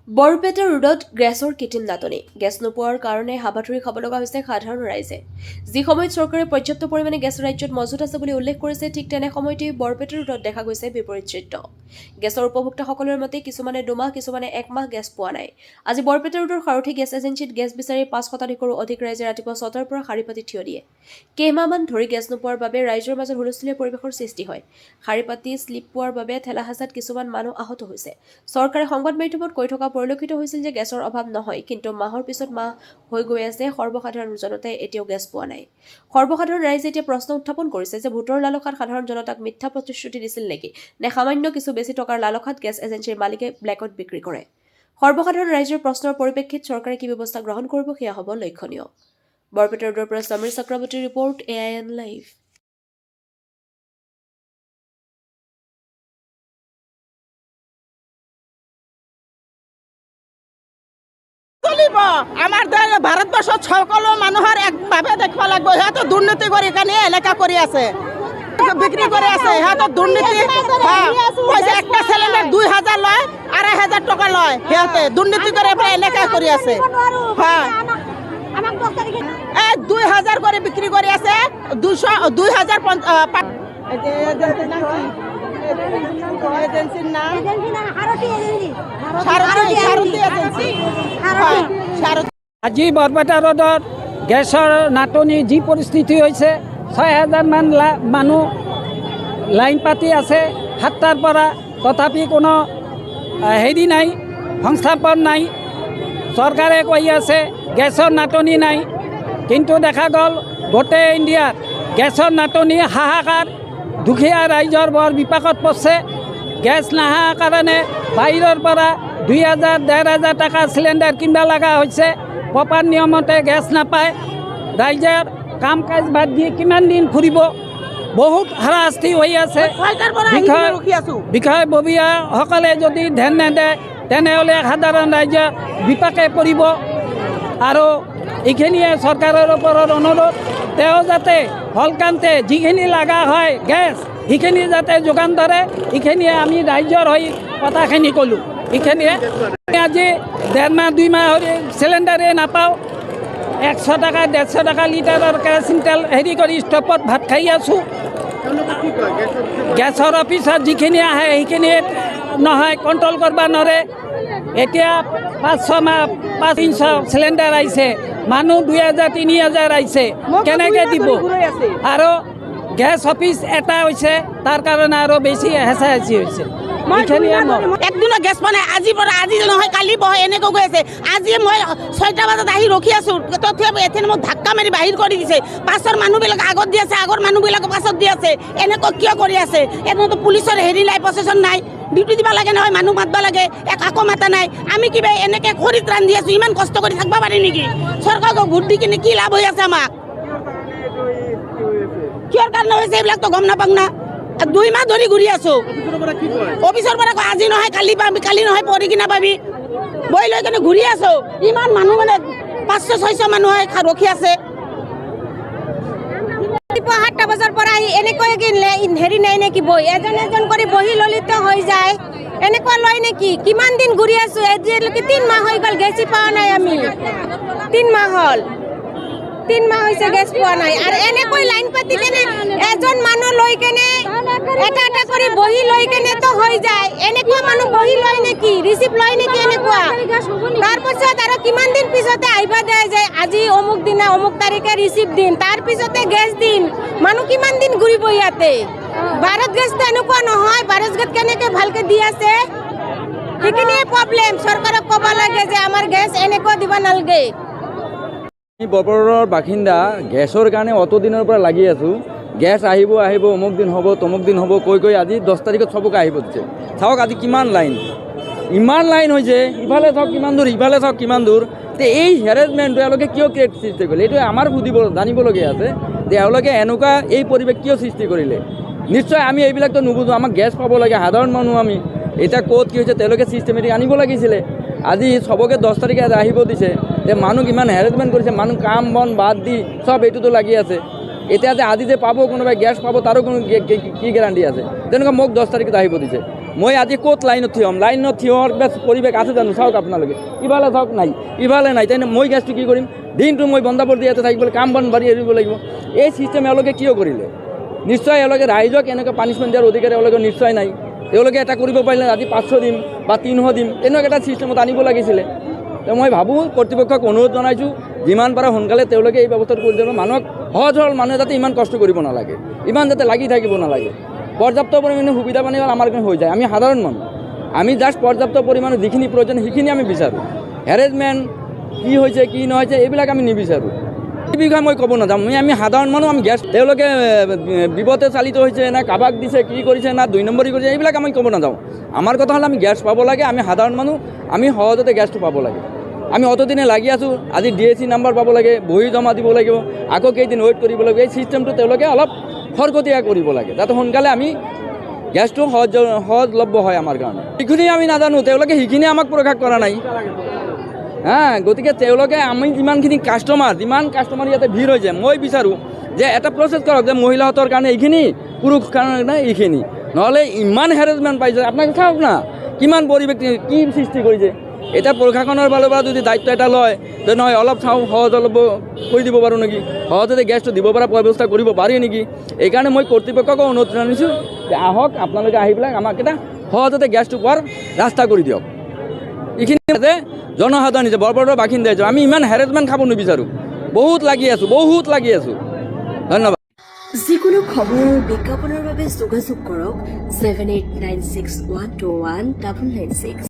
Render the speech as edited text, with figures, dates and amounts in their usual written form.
বৰপেটা ৰোডত গেছৰ কৃত্ৰিম নাটনি গেছ নোপোৱাৰ কাৰণে হাবাথুৰি খাব লগা হৈছে সাধাৰণ ৰাইজে যি সময়ত চৰকাৰে পৰ্যাপ্ত পৰিমাণে গেছ ৰাজ্যত মজুত আছে বুলি উল্লেখ কৰিছে ঠিক তেনে সময়তেই বৰপেটা ৰোডত দেখা গৈছে বিপৰীত চিত্ৰ গেছৰ উপভোক্তাসকলৰ মতে কিছুমানে 2 মাহ কিছুমানে 1 মাহ গেছ পোৱা নাই আজি বৰপেটা ৰোডৰ সাৰথি গেছ এজেন্সিত গেছ বিচাৰি 5 শতাধিকৰো অধিক ৰাইজে ৰাতিপুৱা 6টাৰ পৰা শাৰী পাতি থিয় দিয়ে কেইমাহমান ধৰি গেছ নোপোৱাৰ বাবে ৰাইজৰ মাজত হুলস্থুলীয়া পৰিৱেশৰ সৃষ্টি হয় শাৰী পাতি স্লিপ পোৱাৰ বাবে ঠেলাহাজাত কিছুমান মানুহ আহত হৈছে চৰকাৰে সংবাদ মাধ্যমত কৈ থকা পৰিলক্ষিত হৈছিল যে গেছৰ অভাৱ নহয় কিন্তু মাহৰ পিছত মাহ হৈ গৈ আছে সৰ্বসাধাৰণ জনতাই এতিয়াও গেছ পোৱা নাই সৰ্বসাধাৰণ ৰাইজে এতিয়া প্ৰশ্ন উত্থাপন কৰিছে যে ভোটৰ লালসাত সাধাৰণ জনতাক মিথ্যা প্ৰতিশ্ৰুতি দিছিল নেকি নে সামান্য কিছু বেছি টকাৰ লালসাত গেছ এজেন্সিৰ মালিকে ব্লেকত বিক্ৰী কৰে সৰ্বসাধাৰণ ৰাইজৰ প্ৰশ্নৰ পৰিপ্ৰেক্ষিত চৰকাৰে কি ব্যৱস্থা গ্ৰহণ কৰিব সেয়া হ'ব লক্ষণীয় বৰপেটা ৰোডৰ পৰা সমীৰ চক্ৰৱৰ্তীৰ ৰিপৰ্ট AIN লাইভ আমাৰ ভাৰতবৰ্ষত সকলো মানুহৰ একভাৱে দেখিব লাগিব সিহঁতে দুৰ্নীতি কৰি কাৰণে এলেকা কৰি আছে বিক্ৰী কৰি আছে সিহঁতৰ দুৰ্নীতি পইচা একটা সিলিণ্ডাৰ 2000 লয় 2500 টকা লয় সিহঁতে দুৰ্নীতি কৰি এলেকা কৰি আছে এই 2000 কৰি বিক্ৰী কৰি আছে 2000 এজেন্সিৰ নাম আজি বৰপেটা ৰোডত গেছৰ নাটনি যি পৰিস্থিতি হৈছে 6000 মান মানুহ লাইন পাতি আছে 7টাৰ পৰা তথাপি কোনো হেৰি নাই সংস্থাপন নাই চৰকাৰে কৈ আছে গেছৰ নাটনি নাই কিন্তু দেখা গ'ল গোটেই ইণ্ডিয়াত গেছৰ নাটনি হাহাকাৰ দুখীয়া ৰাইজৰ বৰ বিপাকত পৰিছে গেছ নাহা কাৰণে বাহিৰৰ পৰা 2000-1500 টকা চিলিণ্ডাৰ কিনিব লগা হৈছে প্ৰপাৰ নিয়মতে গেছ নাপায় ৰাইজৰ কাম কাজ বাদ দি কিমান দিন ফুৰিব বহুত হাৰাশাস্তি হৈ আছে বিষয়ববীয়াসকলে যদি ধ্যান নেদে তেনেহ'লে সাধাৰণ ৰাইজৰ বিপাকে পৰিব আৰু এইখিনিয়ে চৰকাৰৰ ওপৰত অনুৰোধ তেওঁ যাতে হলকান্তে যিখিনি লগা হয় গেছ সেইখিনি যাতে যোগান ধৰে এইখিনিয়ে আমি ৰাইজৰ হৈ কথাখিনি ক'লোঁ এইখিনিয়ে আজি 1.5 মাহ 2 মাহ ধৰি চিলিণ্ডাৰে নাপাওঁ 100 টকা 150 টকা লিটাৰৰ কেৰাচিন তেল হেৰি কৰি ষ্টপত ভাত খাই আছোঁ গেছৰ অফিচত যিখিনি আহে সেইখিনি নহয় কণ্ট্ৰল কৰিব নোৱাৰে এতিয়া 500-300 চিলিণ্ডাৰ আহিছে মানুহ 2000-3000 আহিছে কেনেকৈ দিব আৰু গেছ অফিচ এটা হৈছে তাৰ কাৰণে আৰু বেছি হেঁচাহেঁচি হৈছে একদিনৰ গেছ মানে আজি নহয় কালি বহে এনেকৈ গৈ আছে আজি মই 6টা বজাত আহি ৰখি আছোঁ তথাপি এথেনে মোক ধাক্কা মাৰি বাহিৰ কৰি দিছে পাছৰ মানুহবিলাক আগত দি আছে আগৰ মানুহবিলাক পাছত দি আছে এনেকৈ কিয় কৰি আছে এনেতো পুলিচৰ হেৰি নাই প্ৰশাসন নাই ডিউটি দিব লাগে নহয় মানুহ মাতিব লাগে একো মাতা নাই আমি কিবা এনেকৈ খৰিত ৰান্ধি আছোঁ ইমান কষ্ট কৰি থাকিব পাৰি নেকি চৰকাৰক ভোট দি কিনে কি লাভ হৈ আছে আমাক কিয়ৰ কাৰণে হৈছে এইবিলাকতো গম নাপাওঁ না 2 মাহ ধৰি ঘূৰি আছোঁ অফিচৰ পৰা আজি নহয় কালি পাবি কালি নহয় পৰি কিনা পাবি বৈ লৈ কিনে ঘূৰি আছোঁ ইমান মানুহ মানে 500-600 মানুহ ৰখি আছে 7টা বজাৰ পৰা আহি এনেকৈ হেৰি নাই নেকি বহি এজন কৰি বহি ললিত হৈ যায় এনেকুৱা লয় নেকি কিমান দিন ঘূৰি আছোঁ এতিয়ালৈকে 3 মাহ হৈ গ'ল গেছি পোৱা নাই আমি 3 মাহ হ'ল 3 মাহ হৈছে গেছ পোৱা নাই আৰু এনেকৈ লাইন পাতি কেনে এজন মানুহ লৈ কেনে এটা কৰি বহি লৈ কেনে তো হৈ যায় এনেকুৱা মানুহ বহি লয় নেকি ৰিচিপ্ট লয় নেকি এনেকুৱা তাৰপিছত আৰু কিমান দিন পিছতে আহিব দিয়া যায় আজি অমুক দিনা অমুক তাৰিখে ৰিচিপ্ট দিম তাৰপিছতে গেছ দিম মানুহ কিমান দিন ঘূৰিব ইয়াতে ভাৰত গেছটো এনেকুৱা নহয় ভাৰত গেছ কেনেকৈ ভালকৈ দি আছে সেইখিনিয়ে প্ৰব্লেম চৰকাৰক ক'ব লাগে যে আমাৰ গেছ এনেকুৱা দিব নালাগে বৰপেটাৰ বাসিন্দা গেছৰ কাৰণে অত দিনৰ পৰা লাগি আছোঁ গেছ আহিব অমুক দিন হ'ব তমুক দিন হ'ব কৈ আজি 10 তাৰিখত চবকে আহিব দিছে চাওক আজি কিমান লাইন ইমান লাইন হৈছে ইফালে চাওক কিমান দূৰ ইফালে চাওক কিমান দূৰ তে এই হেৰেছমেণ্টটো এওঁলোকে কিয় ক্ৰিয়েট সৃষ্টি কৰিলে এইটো আমাৰ জানিবলগীয়া আছে যে এওঁলোকে এনেকুৱা এই পৰিৱেশ কিয় সৃষ্টি কৰিলে নিশ্চয় আমি এইবিলাকতো নুবুজোঁ আমাক গেছ পাব লাগে সাধাৰণ মানুহ আমি এতিয়া ক'ত কি হৈছে তেওঁলোকে চিষ্টেমেটিক আনিব লাগিছিলে আজি চবকে 10 তাৰিখে আহিব দিছে তে মানুহ কিমান হেৰেছমেণ্ট কৰিছে মানুহ কাম বন বাদ দি চব এইটোতো লাগি আছে এতিয়া যে আজি যে পাব কোনোবাই গ্যাস পাব তারও কোনো কি গ্যারান্টি আছে? তেনেকুৱা মোক 10 তাৰিখত আহিব দিছে। মই আজি ক'ত লাইনত থিয় হ'ম? লাইনত থিয় হোৱাৰ পৰিৱেশ আছে জানো? চাওক আপোনালোকে, ইফালে চাওক নাই, ইফালে নাই, তেনে মই গেছটো কি কৰিম? দিনটো মই বন্ধাবৰ ইয়াতে থাকিব, কাম বন বাৰী এৰিব লাগিব। এই চিষ্টেম এওঁলোকে কিয় কৰিলে? নিশ্চয় এওঁলোকে ৰাইজক এনেকৈ পানিছমেণ্ট দিয়াৰ অধিকাৰ এওঁলোকৰ নিশ্চয় নাই। তেওঁলোকে এটা কৰিব পাৰিলে আজি 500 দিম বা 300 দিম, তেনেকুৱা এটা চিষ্টেমত আনিব লাগিছিলে। তো মই ভাবোঁ কৰ্তৃপক্ষক অনুৰোধ জনাইছোঁ, যিমান পাৰে সোনকালে তেওঁলোকে এই ব্যৱস্থাটো কৰি দিব। মানুহক সহজ সৰল মানুহে যাতে ইমান কষ্ট কৰিব নালাগে, ইমান যাতে লাগি থাকিব নালাগে। পৰ্যাপ্ত পৰিমাণে সুবিধা পানী আমাৰ কাৰণে হৈ যায়। আমি সাধাৰণ মানুহ, আমি জাষ্ট পৰ্যাপ্ত পৰিমাণৰ যিখিনি প্ৰয়োজন সেইখিনি আমি বিচাৰোঁ। হেৰেছমেণ্ট কি হৈছে কি নহৈছে এইবিলাক আমি নিবিচাৰোঁ। এই বিষয়ে মই ক'ব নাযাওঁ। আমি সাধাৰণ মানুহ, আমি গেছ তেওঁলোকে বিপদে চালিত হৈছে না কাবাক দিছে কি কৰিছে না 2 নম্বৰী কৰিছে এইবিলাক আমি ক'ব নাযাওঁ। আমাৰ কথা হ'ল আমি গেছ পাব লাগে। আমি সাধাৰণ মানুহ, আমি সহজতে গেছটো পাব লাগে। আমি অতদিনে লাগি আছোঁ, আজি DAC নাম্বাৰ পাব লাগে, বহি জমা দিব লাগিব, আকৌ কেইদিন ৱেইট কৰিব লাগিব। এই চিষ্টেমটো তেওঁলোকে অলপ খৰকটীয়া কৰিব লাগে, যাতে সোনকালে আমি গেছটো সহজলভ্য হয় আমাৰ কাৰণে। সেইখিনি আমি নাজানো, তেওঁলোকে সেইখিনি আমাক প্ৰকাশ কৰা নাই। গতিকে তেওঁলোকে আমি যিমানখিনি যিমান কাষ্টমাৰ ইয়াতে ভিৰ হৈছে, মই বিচাৰোঁ যে এটা প্ৰচেছ কৰক যে মহিলাহঁতৰ কাৰণে এইখিনি, পুৰুষ কাৰণে এইখিনি, নহ'লে ইমান হেৰেছমেণ্ট পাইছে। আপোনালোকে চাওক না কিমান পৰিৱেশ কি সৃষ্টি কৰিছে। এতিয়া প্ৰশাসনৰ ফালৰ পৰা যদি দায়িত্ব এটা লয় যে নহয় অলপ সহজলভ্য কৰি দিব পাৰোঁ নেকি, সহজতে গেছটো দিব পৰা ব্যৱস্থা কৰিব পাৰি নেকি। এইকাৰণে মই কৰ্তৃপক্ষকো অনুৰোধ জনাইছোঁ যে আহক, আপোনালোকে আহি পেলাই আমাক এটা সহজতে গেছটো পোৱাৰ ৰাস্তা কৰি দিয়ক। এইখিনি যাতে জনসাধাৰণ হৈছে, বৰপেটাৰ বাসিন্দা হৈছে, আমি ইমান হেৰেছমেণ্ট খাব নিবিচাৰোঁ। বহুত লাগি আছোঁ। ধন্যবাদ। যিকোনো খবৰৰ বিজ্ঞাপনৰ বাবে যোগাযোগ কৰক 7896121996।